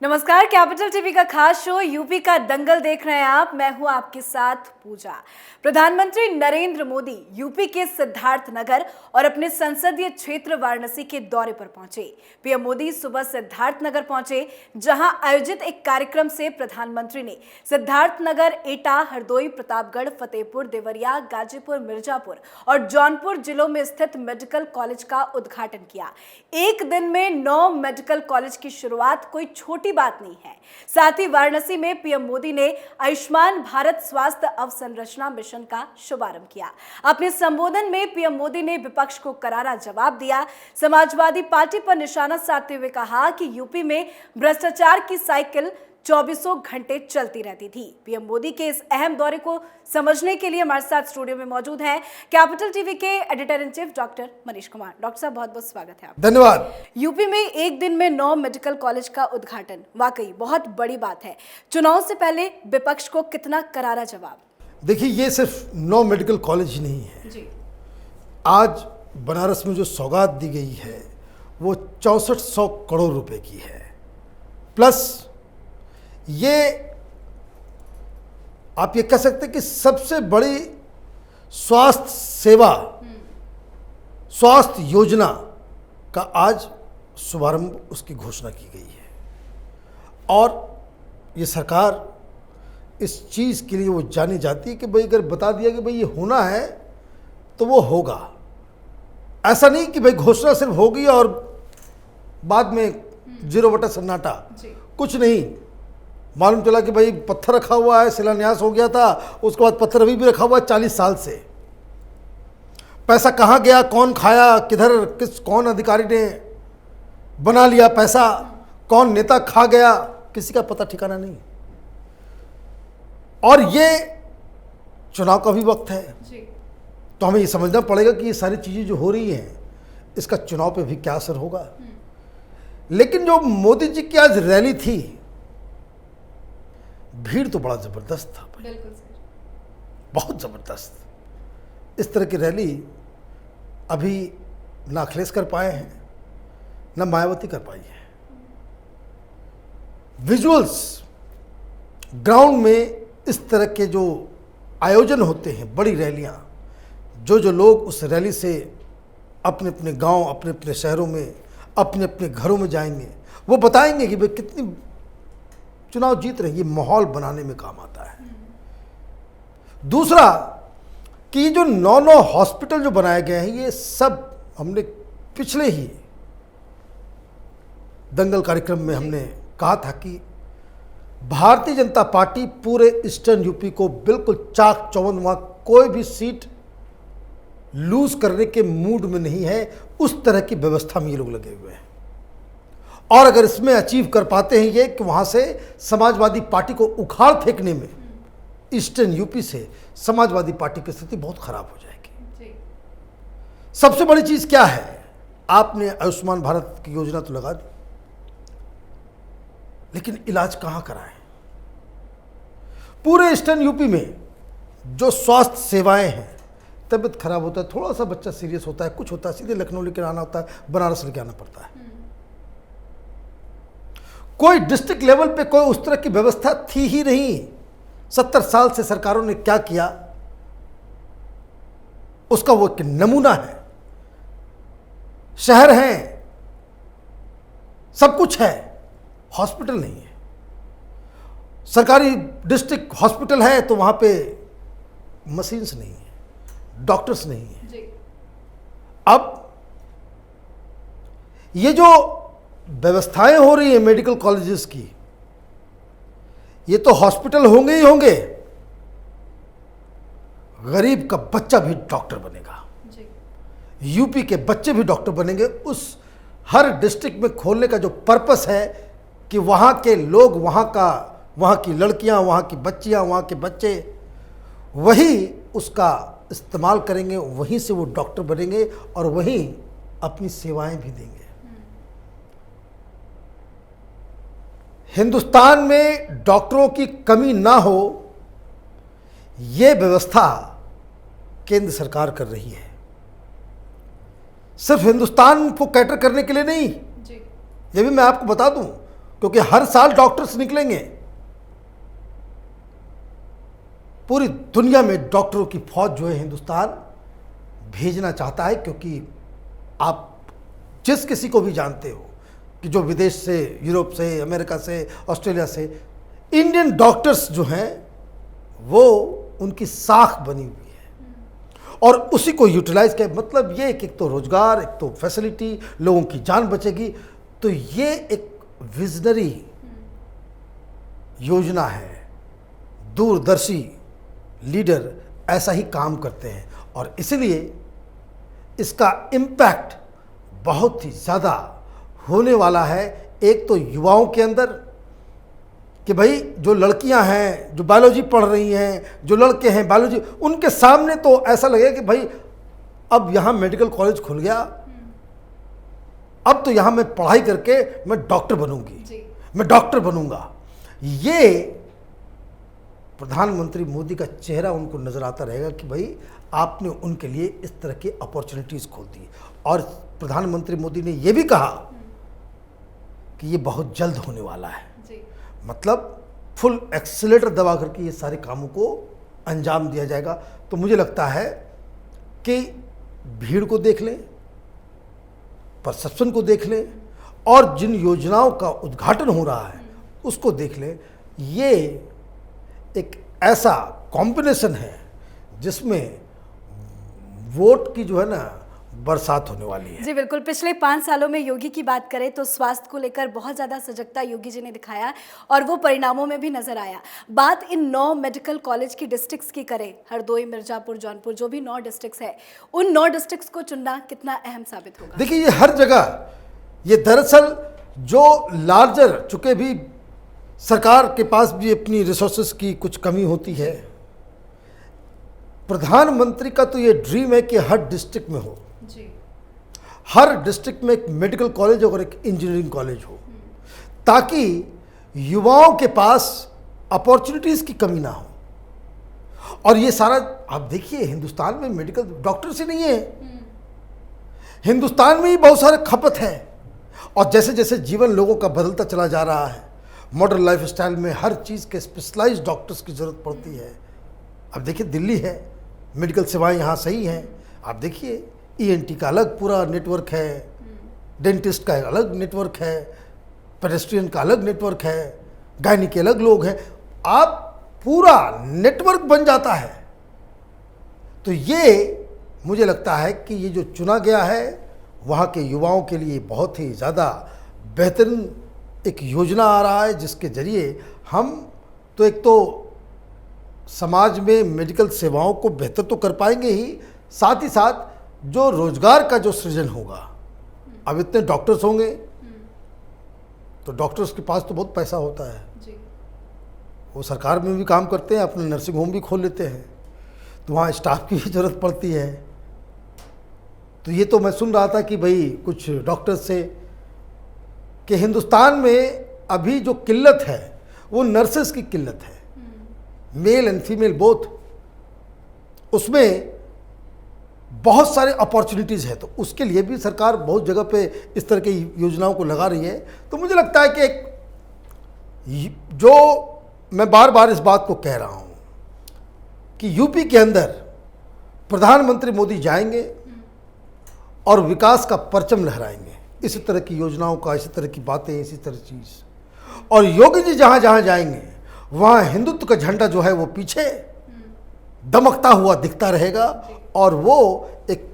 नमस्कार, capital TV का खास शो यूपी का दंगल देख रहे हैं आप। मैं हूं आपके साथ पूजा। प्रधानमंत्री नरेंद्र मोदी यूपी के सिद्धार्थनगर और अपने संसदीय क्षेत्र वाराणसी के दौरे पर पहुंचे। पीएम मोदी सुबह सिद्धार्थनगर पहुंचे, जहां आयोजित एक कार्यक्रम से प्रधानमंत्री ने सिद्धार्थनगर, एटा, हरदोई, प्रतापगढ़, फतेहपुर, देवरिया, गाजीपुर, मिर्जापुर और जौनपुर जिलों में स्थित मेडिकल कॉलेज का उद्घाटन किया। एक दिन में 9 मेडिकल कॉलेज की शुरुआत कोई छोटी बात नहीं है। साथ ही वाराणसी में पीएम मोदी ने आयुष्मान भारत स्वास्थ्य अवसंरचना मिशन का शुभारंभ किया। अपने संबोधन में पीएम मोदी ने विपक्ष को करारा जवाब दिया। समाजवादी पार्टी पर निशाना साधते हुए कहा कि यूपी में भ्रष्टाचार की साइकिल 24 घंटे चलती रहती थी। पीएम मोदी के इस अहम दौरे को समझने के लिए हमारे साथ स्टूडियो में मौजूद हैं कैपिटल टीवी के editor in chief doctor Manish Kumar. Doctor साहब, बहुत बहुत स्वागत है आपका। धन्यवाद। यूपी में एक दिन में 9 मेडिकल कॉलेज का उद्घाटन वाकई बहुत बड़ी बात है। चुनाव से पहले विपक्ष को कितना करारा जवाब? देखिए, ये सिर्फ 9 मेडिकल कॉलेज नहीं है जी। आज बनारस में जो सौगात दी गई है वो 6400 करोड़ रुपए की है। प्लस ये आप ये कह सकते हैं कि सबसे बड़ी स्वास्थ्य सेवा, स्वास्थ्य योजना का आज शुभारंभ, उसकी घोषणा की गई है। और ये सरकार इस चीज़ के लिए वो जानी जाती है कि भाई अगर बता दिया कि भाई ये होना है तो वो होगा। ऐसा नहीं कि भाई घोषणा सिर्फ होगी और बाद में 0 सन्नाटा, कुछ नहीं। मालूम चला कि भाई पत्थर रखा हुआ है, शिलान्यास हो गया था, उसके बाद पत्थर अभी भी रखा हुआ है 40 साल से। पैसा कहाँ गया, कौन खाया, किधर कौन अधिकारी ने बना लिया पैसा, कौन नेता खा गया, किसी का पता ठिकाना नहीं। और ये चुनाव का भी वक्त है जी। तो हमें ये समझना पड़ेगा कि ये सारी चीज़ें जो हो रही हैं इसका चुनाव पे भी क्या असर होगा। लेकिन जो मोदी जी की आज रैली थी, भीड़ तो बड़ा ज़बरदस्त था भाई। बिल्कुल सर। बहुत ज़बरदस्त। इस तरह की रैली अभी ना अखिलेश कर पाए हैं, ना मायावती कर पाई है। विजुअल्स ग्राउंड में इस तरह के जो आयोजन होते हैं, बड़ी रैलियां, जो लोग उस रैली से अपने अपने गांव, अपने अपने शहरों में, अपने अपने घरों में जाएंगे, वो बताएंगे कि भाई कितनी चुनाव जीत रहे हैं। ये माहौल बनाने में काम आता है। दूसरा कि जो 9 हॉस्पिटल जो बनाए गए हैं, ये सब हमने पिछले ही दंगल कार्यक्रम में हमने कहा था कि भारतीय जनता पार्टी पूरे ईस्टर्न यूपी को बिल्कुल चाक चौबंद, वहां कोई भी सीट लूज करने के मूड में नहीं है। उस तरह की व्यवस्था में ये लोग लगे हुए हैं। और अगर इसमें अचीव कर पाते हैं ये कि वहां से समाजवादी पार्टी को उखाड़ फेंकने में ईस्टर्न यूपी से समाजवादी पार्टी की स्थिति बहुत खराब हो जाएगी। सबसे बड़ी चीज क्या है? आपने आयुष्मान भारत की योजना तो लगा दी, लेकिन इलाज कहां कराएं? पूरे ईस्टर्न यूपी में जो स्वास्थ्य सेवाएं हैं, तबीयत खराब होता है, थोड़ा सा बच्चा सीरियस होता है, कुछ होता है, सीधे लखनऊ लेकर आना होता है, बनारस लेकर आना पड़ता है। कोई डिस्ट्रिक्ट लेवल पे कोई उस तरह की व्यवस्था थी ही नहीं। 70 साल से सरकारों ने क्या किया उसका वो एक नमूना है। शहर हैं, सब कुछ है, हॉस्पिटल नहीं है। सरकारी डिस्ट्रिक्ट हॉस्पिटल है तो वहां पे मशीन्स नहीं है, डॉक्टर्स नहीं है। जी। अब ये जो व्यवस्थाएं हो रही है मेडिकल कॉलेजेस की, ये तो हॉस्पिटल होंगे ही होंगे, गरीब का बच्चा भी डॉक्टर बनेगा। जी। यूपी के बच्चे भी डॉक्टर बनेंगे। उस हर डिस्ट्रिक्ट में खोलने का जो पर्पस है कि वहाँ के लोग, वहाँ की लड़कियाँ, वहाँ की बच्चियाँ, वहाँ के बच्चे वही उसका इस्तेमाल करेंगे, वहीं से वो डॉक्टर बनेंगे और वहीं अपनी सेवाएं भी देंगे। हिंदुस्तान में डॉक्टरों की कमी ना हो, ये व्यवस्था केंद्र सरकार कर रही है। सिर्फ हिंदुस्तान को कैटर करने के लिए नहीं, जी। ये भी मैं आपको बता दूं, क्योंकि हर साल डॉक्टर्स निकलेंगे। पूरी दुनिया में डॉक्टरों की फौज जो है हिंदुस्तान भेजना चाहता है, क्योंकि आप जिस किसी को भी जानते हो कि जो विदेश से, यूरोप से, अमेरिका से, ऑस्ट्रेलिया से, इंडियन डॉक्टर्स जो हैं वो उनकी साख बनी हुई है और उसी को यूटिलाइज किया। मतलब ये कि एक तो रोजगार, एक तो फैसिलिटी, लोगों की जान बचेगी। तो ये एक विजनरी योजना है। दूरदर्शी लीडर ऐसा ही काम करते हैं और इसलिए इसका इम्पैक्ट बहुत ही ज़्यादा होने वाला है। एक तो युवाओं के अंदर कि भाई जो लड़कियां हैं जो बायोलॉजी पढ़ रही हैं, जो लड़के हैं बायोलॉजी, उनके सामने तो ऐसा लगेगा कि भाई अब यहाँ मेडिकल कॉलेज खुल गया, अब तो यहाँ मैं पढ़ाई करके मैं डॉक्टर बनूंगी, मैं डॉक्टर बनूंगा। ये प्रधानमंत्री मोदी का चेहरा उनको नजर आता रहेगा कि भाई आपने उनके लिए इस तरह की अपॉर्चुनिटीज खोल दी। और प्रधानमंत्री मोदी ने यह भी कहा कि ये बहुत जल्द होने वाला है। मतलब फुल एक्सीलेटर दबा करके ये सारे कामों को अंजाम दिया जाएगा। तो मुझे लगता है कि भीड़ को देख लें, परसेप्शन को देख लें और जिन योजनाओं का उद्घाटन हो रहा है उसको देख लें। ये एक ऐसा कॉम्बिनेशन है जिसमें वोट की जो है ना बरसात होने वाली है। जी बिल्कुल। पिछले 5 सालों में योगी की बात करें तो स्वास्थ्य को लेकर बहुत ज़्यादा सजगता योगी जी ने दिखाया और वो परिणामों में भी नजर आया। बात इन 9 मेडिकल कॉलेज की डिस्ट्रिक्ट्स की करें, हरदोई, मिर्जापुर, जौनपुर, जो भी 9 डिस्ट्रिक्ट्स है, उन 9 डिस्ट्रिक्ट्स को चुनना कितना अहम साबित होगा? देखिए ये हर जगह, ये दरअसल जो लार्जर, चूंकि भी सरकार के पास भी अपनी रिसोर्सेज की कुछ कमी होती है, प्रधानमंत्री का तो ये ड्रीम है कि हर डिस्ट्रिक्ट में हो जी। हर डिस्ट्रिक्ट में एक मेडिकल कॉलेज और एक इंजीनियरिंग कॉलेज हो, ताकि युवाओं के पास अपॉर्चुनिटीज की कमी ना हो। और ये सारा आप देखिए, हिंदुस्तान में मेडिकल डॉक्टर्स ही नहीं है, हिंदुस्तान में ही बहुत सारे खपत है। और जैसे जैसे जीवन लोगों का बदलता चला जा रहा है, मॉडर्न लाइफ स्टाइल में हर चीज़ के स्पेशलाइज्ड डॉक्टर्स की ज़रूरत पड़ती है। अब देखिए दिल्ली है, मेडिकल सेवाएं यहाँ सही हैं। आप देखिए ईएनटी का अलग पूरा नेटवर्क है, डेंटिस्ट का अलग नेटवर्क है, पेडेस्ट्रियन का अलग नेटवर्क है, गायनी के अलग लोग हैं। आप पूरा नेटवर्क बन जाता है। तो ये मुझे लगता है कि ये जो चुना गया है वहाँ के युवाओं के लिए बहुत ही ज़्यादा बेहतरीन एक योजना आ रहा है, जिसके ज़रिए हम तो एक तो समाज में मेडिकल सेवाओं को बेहतर तो कर पाएंगे ही, साथ ही साथ जो रोजगार का जो सृजन होगा। अब इतने डॉक्टर्स होंगे तो डॉक्टर्स के पास तो बहुत पैसा होता है जी। वो सरकार में भी काम करते हैं, अपने नर्सिंग होम भी खोल लेते हैं, तो वहाँ स्टाफ की भी ज़रूरत पड़ती है। तो ये तो मैं सुन रहा था कि भाई कुछ डॉक्टर्स से कि हिंदुस्तान में अभी जो किल्लत है वो नर्सेस की किल्लत है, मेल एंड फीमेल बोथ। उसमें बहुत सारे अपॉर्चुनिटीज़ है, तो उसके लिए भी सरकार बहुत जगह पे इस तरह की योजनाओं को लगा रही है। तो मुझे लगता है कि एक जो मैं बार बार इस बात को कह रहा हूँ कि यूपी के अंदर प्रधानमंत्री मोदी जाएंगे और विकास का परचम लहराएंगे, इसी तरह की योजनाओं का, इसी तरह की बातें, इसी तरह चीज़। और योगी जी जहाँ जहाँ जाएंगे वहाँ हिंदुत्व का झंडा जो है वो पीछे दमकता हुआ दिखता रहेगा। और वो एक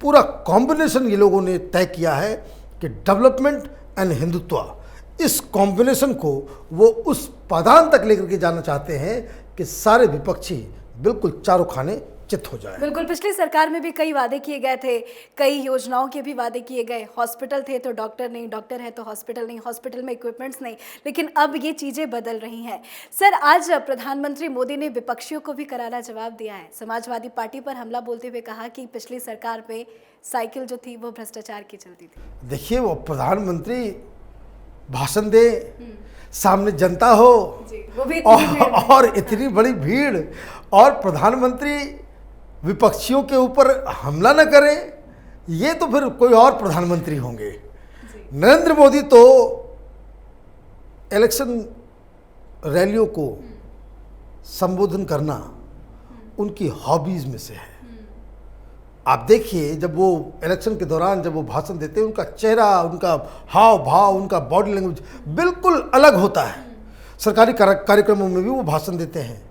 पूरा कॉम्बिनेशन ये लोगों ने तय किया है कि डेवलपमेंट एंड हिंदुत्व, इस कॉम्बिनेशन को वो उस पादान तक लेकर के जाना चाहते हैं कि सारे विपक्षी बिल्कुल चारों खाने चित हो जाए। बिल्कुल। पिछली सरकार में भी कई वादे किए गए थे, कई योजनाओं के भी वादे किए गए। हॉस्पिटल थे तो डॉक्टर नहीं, डॉक्टर है तो हॉस्पिटल नहीं, हॉस्पिटल में इक्विपमेंट्स नहीं। लेकिन अब ये चीज़ें बदल रही हैं। सर, आज प्रधानमंत्री मोदी ने विपक्षियों को भी करारा जवाब दिया है। समाजवादी पार्टी पर हमला बोलते हुए कहा कि पिछली सरकार में साइकिल जो थी वो भ्रष्टाचार की चलती थी। देखिए वो प्रधानमंत्री भाषण दे, सामने जनता हो जी, वो भी और इतनी बड़ी भीड़, और प्रधानमंत्री विपक्षियों के ऊपर हमला न करें, ये तो फिर कोई और प्रधानमंत्री होंगे। नरेंद्र मोदी तो इलेक्शन रैलियों को संबोधन करना उनकी हॉबीज में से है। आप देखिए, जब वो इलेक्शन के दौरान जब वो भाषण देते हैं, उनका चेहरा, उनका हाव भाव, उनका बॉडी लैंग्वेज बिल्कुल अलग होता है। सरकारी कार्यक्रमों में भी वो भाषण देते हैं,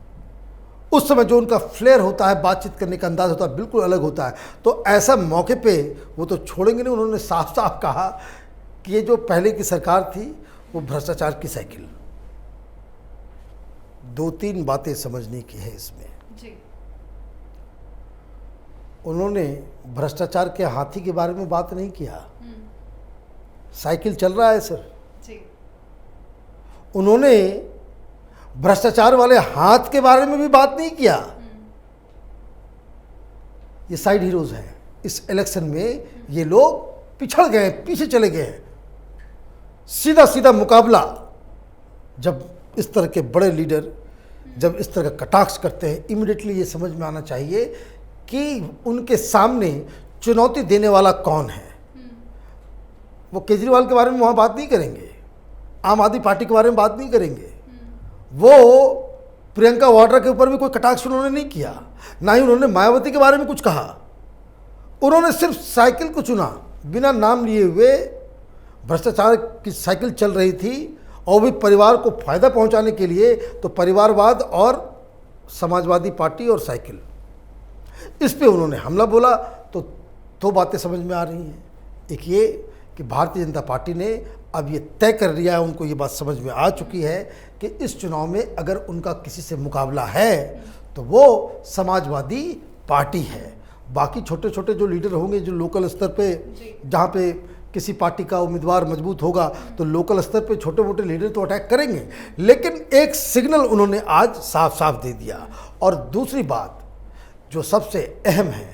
उस समय जो उनका फ्लेयर होता है, बातचीत करने का अंदाज होता है, बिल्कुल अलग होता है। तो ऐसा मौके पे वो तो छोड़ेंगे नहीं। उन्होंने साफ साफ कहा कि ये जो पहले की सरकार थी वो भ्रष्टाचार की साइकिल। 2-3 बातें समझने की है इसमें जी। उन्होंने भ्रष्टाचार के हाथी के बारे में बात नहीं किया। साइकिल चल रहा है सर जी। उन्होंने भ्रष्टाचार वाले हाथ के बारे में भी बात नहीं किया। ये साइड हीरोज हैं इस इलेक्शन में। ये लोग पिछड़ गए, पीछे चले गए। सीधा सीधा मुकाबला जब इस तरह के बड़े लीडर जब इस तरह का कटाक्ष करते हैं, इमीडिएटली ये समझ में आना चाहिए कि उनके सामने चुनौती देने वाला कौन है। वो केजरीवाल के बारे में वहाँ बात नहीं करेंगे, आम आदमी पार्टी के बारे में बात नहीं करेंगे, वो प्रियंका वाड्रा के ऊपर भी कोई कटाक्ष उन्होंने नहीं किया, ना ही उन्होंने मायावती के बारे में कुछ कहा। उन्होंने सिर्फ साइकिल को चुना, बिना नाम लिए हुए। भ्रष्टाचार की साइकिल चल रही थी और भी परिवार को फायदा पहुंचाने के लिए, तो परिवारवाद और समाजवादी पार्टी और साइकिल, इस पे उन्होंने हमला बोला। तो 2 बातें समझ में आ रही हैं। एक ये कि भारतीय जनता पार्टी ने अब ये तय कर लिया है, उनको ये बात समझ में आ चुकी है कि इस चुनाव में अगर उनका किसी से मुकाबला है तो वो समाजवादी पार्टी है। बाकी छोटे छोटे जो लीडर होंगे, जो लोकल स्तर पे, जहाँ पे किसी पार्टी का उम्मीदवार मजबूत होगा तो लोकल स्तर पे छोटे मोटे लीडर तो अटैक करेंगे, लेकिन एक सिग्नल उन्होंने आज साफ साफ दे दिया। और दूसरी बात जो सबसे अहम है,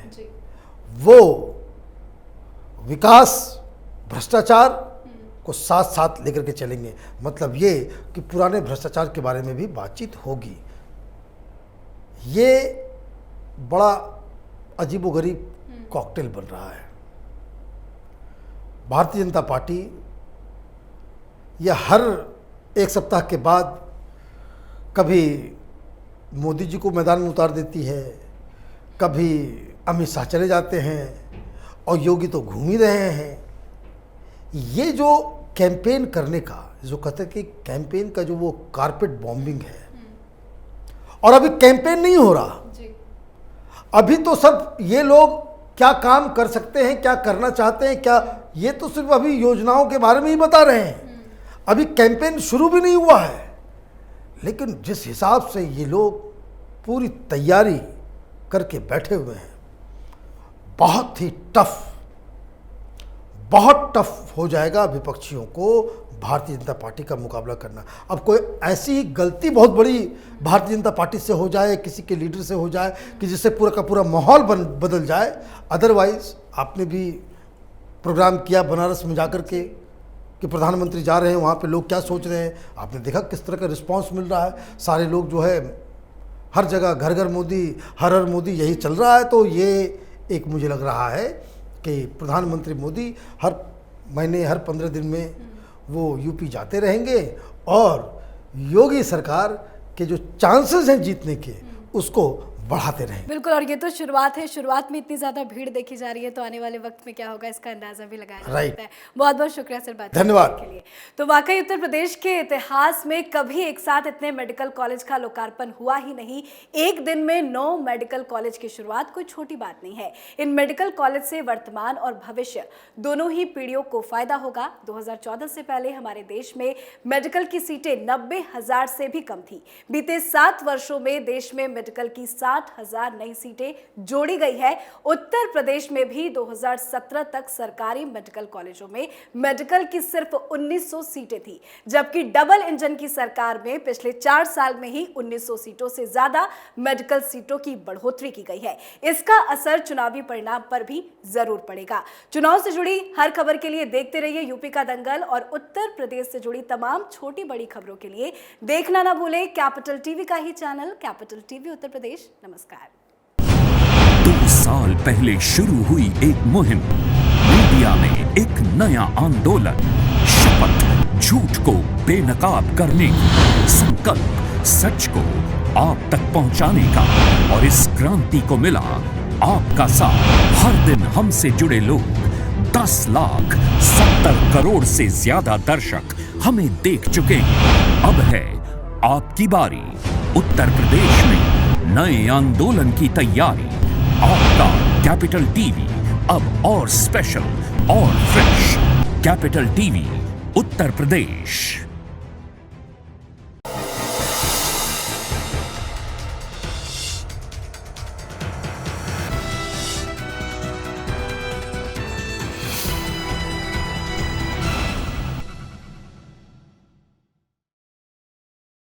वो विकास भ्रष्टाचार को साथ साथ लेकर के चलेंगे। मतलब ये कि पुराने भ्रष्टाचार के बारे में भी बातचीत होगी। ये बड़ा अजीबोगरीब कॉकटेल बन रहा है। भारतीय जनता पार्टी यह हर 1 सप्ताह के बाद कभी मोदी जी को मैदान में उतार देती है, कभी अमित शाह चले जाते हैं और योगी तो घूम ही रहे हैं। ये जो कैंपेन करने का, जो कहते हैं कि कैंपेन का जो वो कारपेट बॉम्बिंग है, और अभी कैंपेन नहीं हो रहा। अभी तो सब ये लोग क्या काम कर सकते हैं, क्या करना चाहते हैं, क्या, ये तो सिर्फ अभी योजनाओं के बारे में ही बता रहे हैं। अभी कैंपेन शुरू भी नहीं हुआ है। लेकिन जिस हिसाब से ये लोग पूरी तैयारी करके बैठे हुए हैं, बहुत ही बहुत टफ हो जाएगा विपक्षियों को भारतीय जनता पार्टी का मुकाबला करना। अब कोई ऐसी गलती बहुत बड़ी भारतीय जनता पार्टी से हो जाए, किसी के लीडर से हो जाए कि जिससे पूरा का पूरा माहौल बदल जाए। अदरवाइज आपने भी प्रोग्राम किया बनारस में जाकर के कि प्रधानमंत्री जा रहे हैं, वहाँ पे लोग क्या सोच रहे हैं। आपने देखा किस तरह का रिस्पांस मिल रहा है। सारे लोग जो है हर जगह घर घर मोदी, हर हर मोदी, यही चल रहा है। तो ये एक मुझे लग रहा है कि प्रधानमंत्री मोदी हर महीने, हर 15 दिन में वो यूपी जाते रहेंगे और योगी सरकार के जो चांसेस हैं जीतने के, उसको बढ़ाते रहें। बिल्कुल, और ये तो शुरुआत है। शुरुआत में इतनी ज्यादा भीड़ देखी जा रही है, तो आने वाले वक्त में क्या होगा इसका अंदाजा भी लगाया जा सकता है। बहुत बहुत शुक्रिया सर बात धन्यवाद के लिए। तो वाकई उत्तर प्रदेश के इतिहास में कभी एक साथ इतने मेडिकल कॉलेज का लोकार्पण हुआ ही नहीं। एक दिन में 9 मेडिकल कॉलेज की शुरुआत कोई छोटी बात नहीं है। इन मेडिकल कॉलेज से वर्तमान और भविष्य दोनों ही पीढ़ियों को फायदा होगा। 2014 से पहले हमारे देश में मेडिकल की सीटें 90,000 से भी कम थी। बीते 7 वर्षों में देश में मेडिकल की 60,000 नई सीटें जोड़ी गई है। उत्तर प्रदेश में भी 2017 तक सरकारी मेडिकल कॉलेजों में मेडिकल की सिर्फ 1900 सीटें थी, जबकि डबल इंजन की सरकार में पिछले 4 साल में ही 1900 सीटों से ज्यादा मेडिकल सीटों की बढ़ोतरी की गई है। इसका असर चुनावी परिणाम पर भी जरूर पड़ेगा। चुनाव से जुड़ी हर खबर के लिए देखते रहिए यूपी का दंगल, और उत्तर प्रदेश से जुड़ी तमाम छोटी बड़ी खबरों के लिए देखना ना भूलें कैपिटल टीवी का ही channel capital TV Uttar Pradesh. नमस्कार। 2 साल पहले शुरू हुई एक मुहिम, मीडिया में एक नया आंदोलन, शपथ झूठ को बेनकाब करने की, संकल्प सच को आप तक पहुंचाने का। और इस क्रांति को मिला आपका साथ। हर दिन हमसे जुड़े लोग, 10,70 करोड़ से ज्यादा दर्शक हमें देख चुके हैं। अब है आपकी बारी। उत्तर प्रदेश में नए आंदोलन की तैयारी। आपका कैपिटल टीवी अब और स्पेशल और fresh. Capital TV Uttar Pradesh.